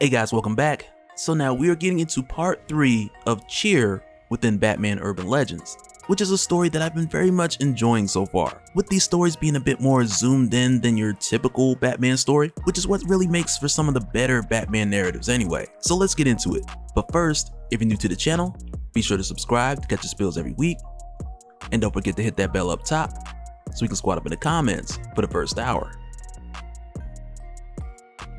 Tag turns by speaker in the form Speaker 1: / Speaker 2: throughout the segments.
Speaker 1: Hey guys, welcome back. So now we are getting into part 3 of Cheer within Batman Urban Legends, which is a story that I've been very much enjoying so far, with these stories being a bit more zoomed in than your typical Batman story, which is what really makes for some of the better Batman narratives anyway. So let's get into it. But first, if you're new to the channel, be sure to subscribe to catch the spills every week, and don't forget to hit that bell up top so we can squat up in the comments for the first hour.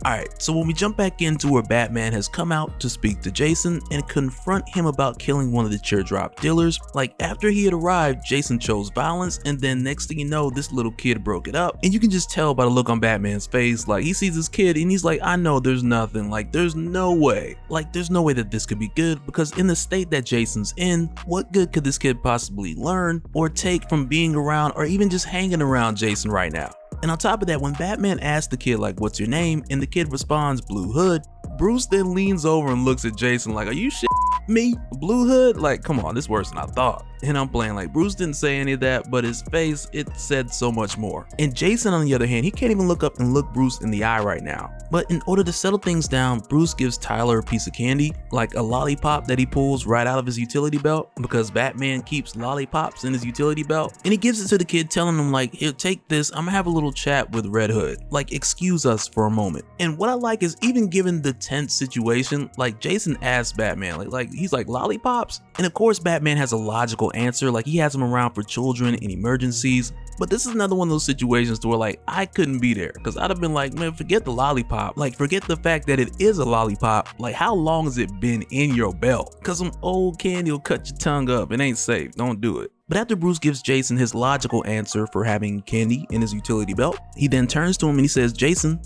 Speaker 1: Alright, so when we jump back into where Batman has come out to speak to Jason and confront him about killing one of the teardrop dealers, like after he had arrived, Jason chose violence, and then next thing you know, this little kid broke it up. And you can just tell by the look on Batman's face, like he sees this kid and he's like, I know there's nothing, like there's no way that this could be good, because in the state that Jason's in, what good could this kid possibly learn or take from being around or even just hanging around Jason right now? And on top of that, when Batman asks the kid like, what's your name? And the kid responds, Blue Hood, Bruce then leans over and looks at Jason like, are you shit me? Blue Hood? Like, come on, this is worse than I thought. And I'm playing like Bruce didn't say any of that, but his face, it said so much more. And Jason, on the other hand, he can't even look up and look Bruce in the eye right now. But in order to settle things down, Bruce gives Tyler a piece of candy, like a lollipop that he pulls right out of his utility belt, because Batman keeps lollipops in his utility belt. And he gives it to the kid, telling him like, here, take this, I'm gonna have a little chat with Red Hood, like excuse us for a moment. And what I like is, even given the tense situation, like Jason asks Batman, like he's like, lollipops? And of course Batman has a logical answer, like he has them around for children in emergencies. But this is another one of those situations to where like I couldn't be there, because I'd have been like, man, forget the lollipop, like forget the fact that it is a lollipop, like how long has it been in your belt? Because some old candy will cut your tongue up, it ain't safe, don't do it. But after Bruce gives Jason his logical answer for having candy in his utility belt, he then turns to him and he says, Jason,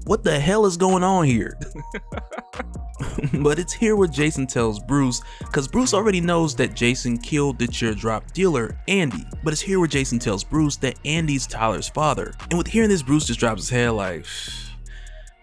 Speaker 1: what the hell is going on here? But it's here where Jason tells Bruce, because Bruce already knows that Jason killed the teardrop dealer, Andy. But it's here where Jason tells Bruce that Andy's Tyler's father. And with hearing this, Bruce just drops his head like,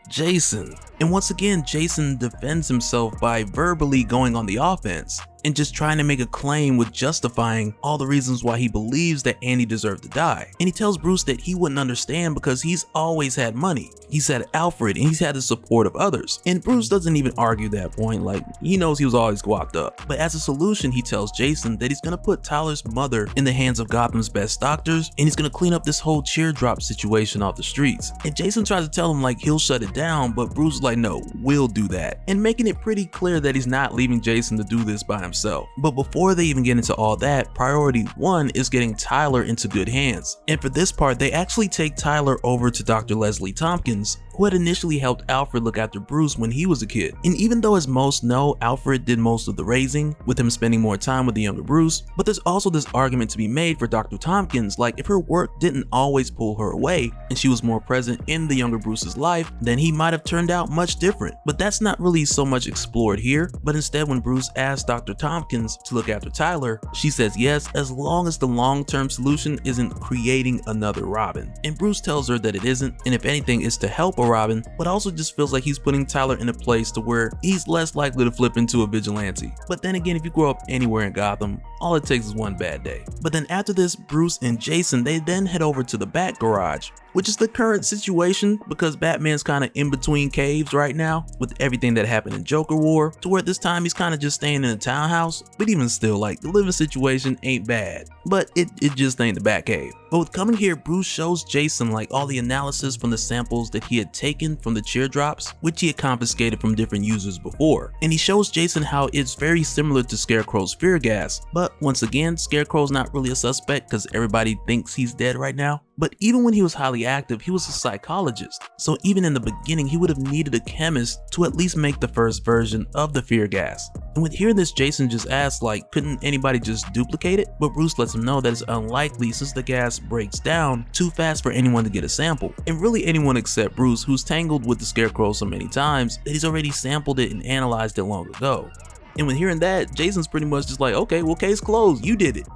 Speaker 1: Jason. And once again, Jason defends himself by verbally going on the offense and just trying to make a claim with justifying all the reasons why he believes that Andy deserved to die. And he tells Bruce that he wouldn't understand because he's always had money. He's had Alfred and he's had the support of others. And Bruce doesn't even argue that point, like he knows he was always guapped up. But as a solution, he tells Jason that he's gonna put Tyler's mother in the hands of Gotham's best doctors, and he's gonna clean up this whole teardrop situation off the streets. And Jason tries to tell him like he'll shut it down, but Bruce is like, no, we'll do that. And making it pretty clear that he's not leaving Jason to do this by himself. But before they even get into all that, priority 1 is getting Tyler into good hands. And for this part, they actually take Tyler over to Dr. Leslie Tompkins, who had initially helped Alfred look after Bruce when he was a kid. And even though, as most know, Alfred did most of the raising, with him spending more time with the younger Bruce, but there's also this argument to be made for Dr. Tompkins, like if her work didn't always pull her away and she was more present in the younger Bruce's life, then he might have turned out much different. But that's not really so much explored here, but instead when Bruce asks Dr. Tompkins to look after Tyler, she says yes, as long as the long-term solution isn't creating another Robin. And Bruce tells her that it isn't, and if anything, it's to help a Robin, but also just feels like he's putting Tyler in a place to where he's less likely to flip into a vigilante. But then again, if you grow up anywhere in Gotham, all it takes is one bad day. But then after this, Bruce and Jason, they then head over to the Bat Garage, which is the current situation because Batman's kind of in between caves right now with everything that happened in Joker War, to where this time he's kind of just staying in a townhouse. But even still, like the living situation ain't bad, but it just ain't the Batcave. But with coming here, Bruce shows Jason like all the analysis from the samples that he had taken from the teardrops, which he had confiscated from different users before. And he shows Jason how it's very similar to Scarecrow's fear gas, but once again, Scarecrow's not really a suspect because everybody thinks he's dead right now. But even when he was highly active, he was a psychologist. So even in the beginning, he would have needed a chemist to at least make the first version of the fear gas. And with hearing this, Jason just asks like, couldn't anybody just duplicate it? But Bruce lets him know that it's unlikely since the gas breaks down too fast for anyone to get a sample. And really anyone except Bruce, who's tangled with the Scarecrow so many times that he's already sampled it and analyzed it long ago. And when hearing that, Jason's pretty much just like, okay, well, case closed, you did it.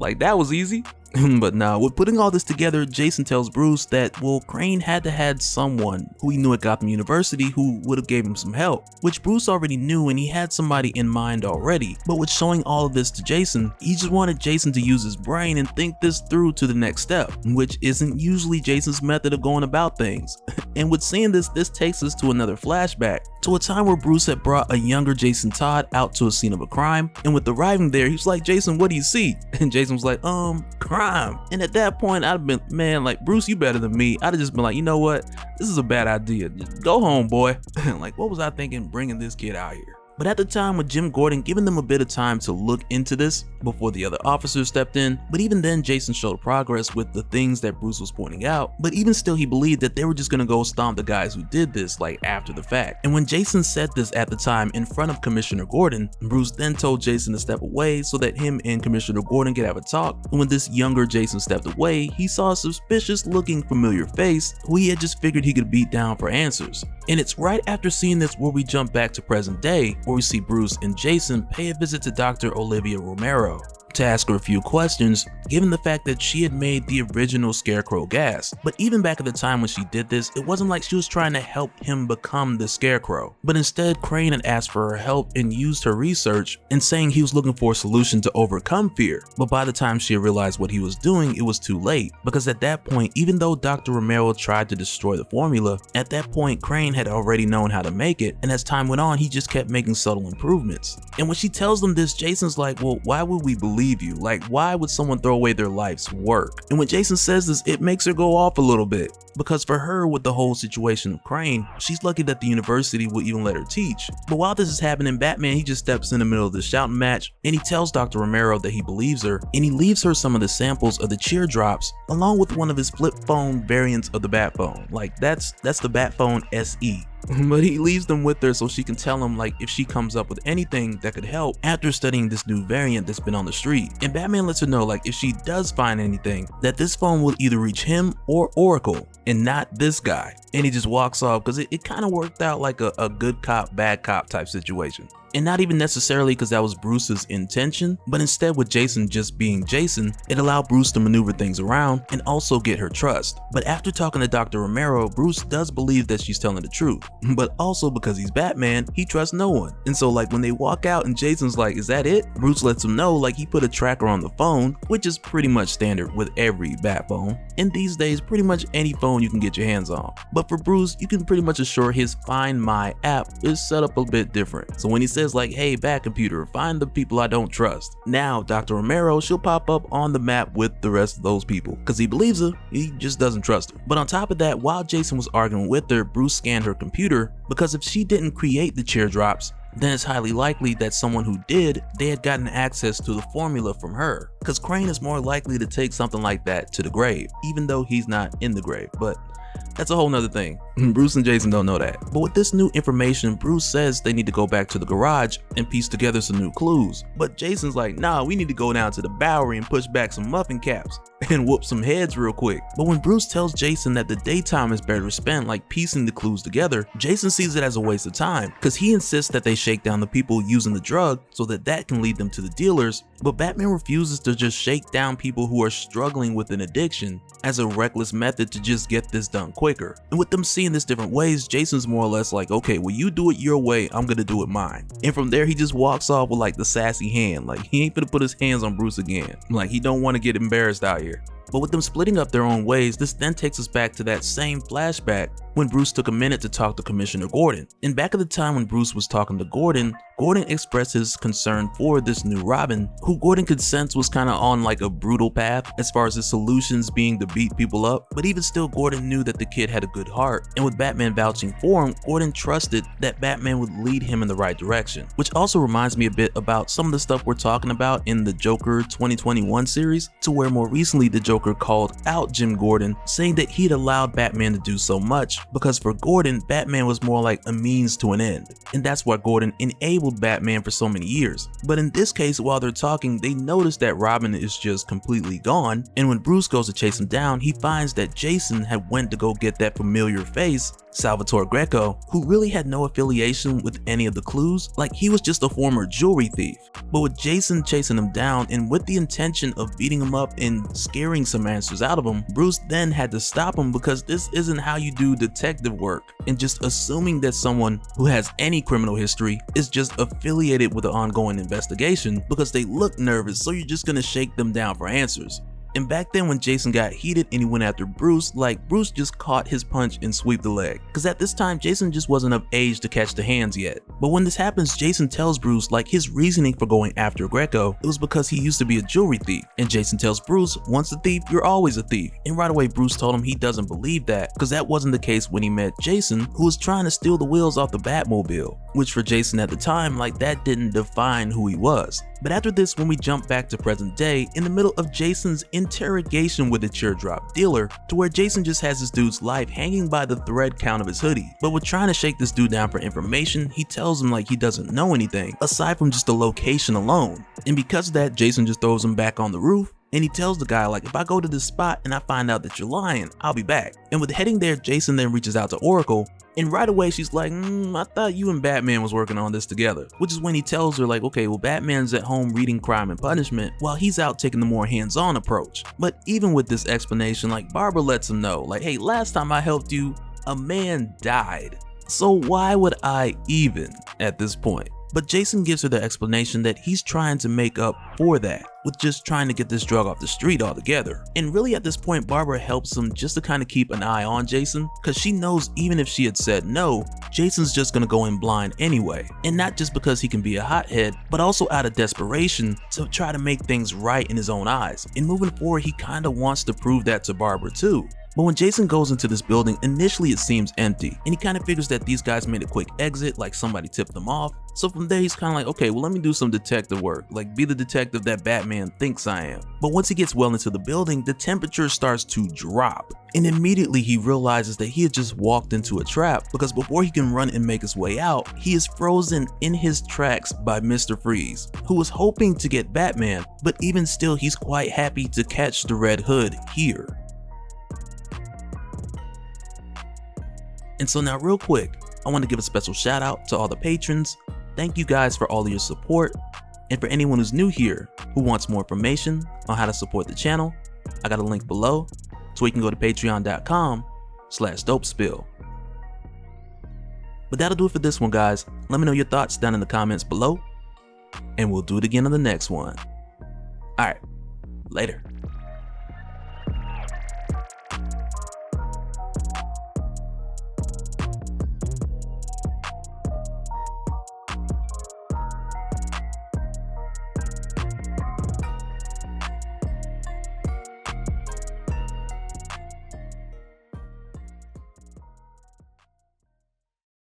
Speaker 1: Like that was easy. But now, with putting all this together, Jason tells Bruce that, well, Crane had to had someone who he knew at Gotham University who would have gave him some help, which Bruce already knew and he had somebody in mind already. But with showing all of this to Jason, he just wanted Jason to use his brain and think this through to the next step, which isn't usually Jason's method of going about things. And with seeing this takes us to another flashback, to a time where Bruce had brought a younger Jason Todd out to a scene of a crime, and with arriving there, he was like, Jason, what do you see? And Jason was like, crime. And at that point, I'd have been, man, like, Bruce, you better than me. I'd have just been like, you know what? This is a bad idea. Just go home, boy. Like, what was I thinking bringing this kid out here? But at the time, with Jim Gordon giving them a bit of time to look into this before the other officers stepped in, but even then Jason showed progress with the things that Bruce was pointing out, but even still he believed that they were just gonna go stomp the guys who did this like after the fact. And when Jason said this at the time in front of Commissioner Gordon, Bruce then told Jason to step away so that him and Commissioner Gordon could have a talk, and when this younger Jason stepped away, he saw a suspicious looking familiar face who he had just figured he could beat down for answers. And it's right after seeing this where we jump back to present day, where we see Bruce and Jason pay a visit to Dr. Olivia Romero to ask her a few questions, given the fact that she had made the original Scarecrow gas. But even back at the time when she did this, it wasn't like she was trying to help him become the Scarecrow, but instead Crane had asked for her help and used her research in saying he was looking for a solution to overcome fear. But by the time she realized what he was doing, it was too late, because at that point, even though Dr. Romero tried to destroy the formula, at that point Crane had already known how to make it, and as time went on, he just kept making subtle improvements. And when she tells them this, Jason's like, well, why would we believe you? Like, why would someone throw away their life's work? And when Jason says this, it makes her go off a little bit, because for her, with the whole situation of Crane, she's lucky that the university would even let her teach. But while this is happening, Batman, he just steps in the middle of the shouting match, and he tells Dr. Romero that he believes her, and he leaves her some of the samples of the cheer drops along with one of his flip phone variants of the Bat phone. Like, that's the Bat phone SE. But he leaves them with her so she can tell him, like, if she comes up with anything that could help after studying this new variant that's been on the street. And Batman lets her know, like, if she does find anything, that this phone will either reach him or Oracle and not this guy. And he just walks off, because it kind of worked out like a good cop, bad cop type situation. And not even necessarily because that was Bruce's intention, but instead with Jason just being Jason, it allowed Bruce to maneuver things around and also get her trust. But after talking to Dr. Romero, Bruce does believe that she's telling the truth, but also because he's Batman, he trusts no one. And so, like, when they walk out and Jason's like, is that it? Bruce lets him know, like, he put a tracker on the phone, which is pretty much standard with every Bat phone, and these days pretty much any phone you can get your hands on. But for Bruce, you can pretty much assure his Find My app is set up a bit different. So when he says, like, hey, Bat computer, find the people I don't trust, now Dr. Romero, she'll pop up on the map with the rest of those people, because he believes her, he just doesn't trust her. But on top of that, while Jason was arguing with her, Bruce scanned her computer, because if she didn't create the cheer drops, then it's highly likely that someone who did, they had gotten access to the formula from her, because Crane is more likely to take something like that to the grave, even though he's not in the grave. But that's a whole nother thing. Bruce and Jason don't know that. But with this new information, Bruce says they need to go back to the garage and piece together some new clues. But Jason's like, nah, we need to go down to the Bowery and push back some muffin caps and whoop some heads real quick. But when Bruce tells Jason that the daytime is better spent like piecing the clues together, Jason sees it as a waste of time, because he insists that they shake down the people using the drug so that can lead them to the dealers. But Batman refuses to just shake down people who are struggling with an addiction as a reckless method to just get this done quicker. And with them seeing this different ways, Jason's more or less like, okay, well, you do it your way, I'm gonna do it mine. And from there, he just walks off with like the sassy hand, like he ain't gonna put his hands on Bruce again, like he don't want to get embarrassed out here. But with them splitting up their own ways, this then takes us back to that same flashback when Bruce took a minute to talk to Commissioner Gordon. And back at the time when Bruce was talking to Gordon expressed his concern for this new Robin, who Gordon could sense was kind of on like a brutal path as far as his solutions being to beat people up. But even still, Gordon knew that the kid had a good heart, and with Batman vouching for him, Gordon trusted that Batman would lead him in the right direction. Which also reminds me a bit about some of the stuff we're talking about in the Joker 2021 series, to where more recently the Joker Joker called out Jim Gordon, saying that he'd allowed Batman to do so much because for Gordon, Batman was more like a means to an end, and that's why Gordon enabled Batman for so many years. But in this case, while they're talking, they notice that Robin is just completely gone, and when Bruce goes to chase him down, he finds that Jason had went to go get that familiar face, Salvatore Greco, who really had no affiliation with any of the clues, like he was just a former jewelry thief. But with Jason chasing him down and with the intention of beating him up and scaring some answers out of him, Bruce then had to stop him because this isn't how you do detective work, and just assuming that someone who has any criminal history is just affiliated with the ongoing investigation because they look nervous, so you're just gonna shake them down for answers. And back then when Jason got heated and he went after Bruce, like Bruce just caught his punch and swept the leg. Cause at this time Jason just wasn't of age to catch the hands yet. But when this happens, Jason tells Bruce like his reasoning for going after Greco, it was because he used to be a jewelry thief. And Jason tells Bruce, once a thief, you're always a thief. And right away Bruce told him he doesn't believe that, cause that wasn't the case when he met Jason, who was trying to steal the wheels off the Batmobile. Which for Jason at the time, like that didn't define who he was. But after this, when we jump back to present day, in the middle of Jason's interrogation with the teardrop dealer, to where Jason just has this dude's life hanging by the thread count of his hoodie. But with trying to shake this dude down for information, he tells him like he doesn't know anything, aside from just the location alone. And because of that, Jason just throws him back on the roof, and he tells the guy like, if I go to this spot and I find out that you're lying, I'll be back. And with heading there, Jason then reaches out to Oracle, and right away she's like, I thought you and Batman was working on this together. Which is when he tells her like, okay, well Batman's at home reading Crime and Punishment while he's out taking the more hands-on approach. But even with this explanation, like Barbara lets him know like, hey, last time I helped you, a man died. So why would I even at this point? But Jason gives her the explanation that he's trying to make up for that with just trying to get this drug off the street altogether. And really at this point, Barbara helps him just to kind of keep an eye on Jason, because she knows even if she had said no, Jason's just gonna go in blind anyway. And not just because he can be a hothead, but also out of desperation to try to make things right in his own eyes. And moving forward, he kind of wants to prove that to Barbara too. But when Jason goes into this building, initially it seems empty, and he kind of figures that these guys made a quick exit, like somebody tipped them off. So from there he's kind of like, okay, well let me do some detective work, like be the detective that Batman thinks I am. But once he gets well into the building, the temperature starts to drop, and immediately he realizes that he had just walked into a trap, because before he can run and make his way out, he is frozen in his tracks by Mr. Freeze, who was hoping to get Batman, but even still he's quite happy to catch the Red Hood here. And so now real quick, I want to give a special shout out to all the patrons. Thank you guys for all of your support. And for anyone who's new here who wants more information on how to support the channel, I got a link below so you can go to patreon.com/dopespill. But that'll do it for this one, guys. Let me know your thoughts down in the comments below, and we'll do it again on the next one. Alright, later.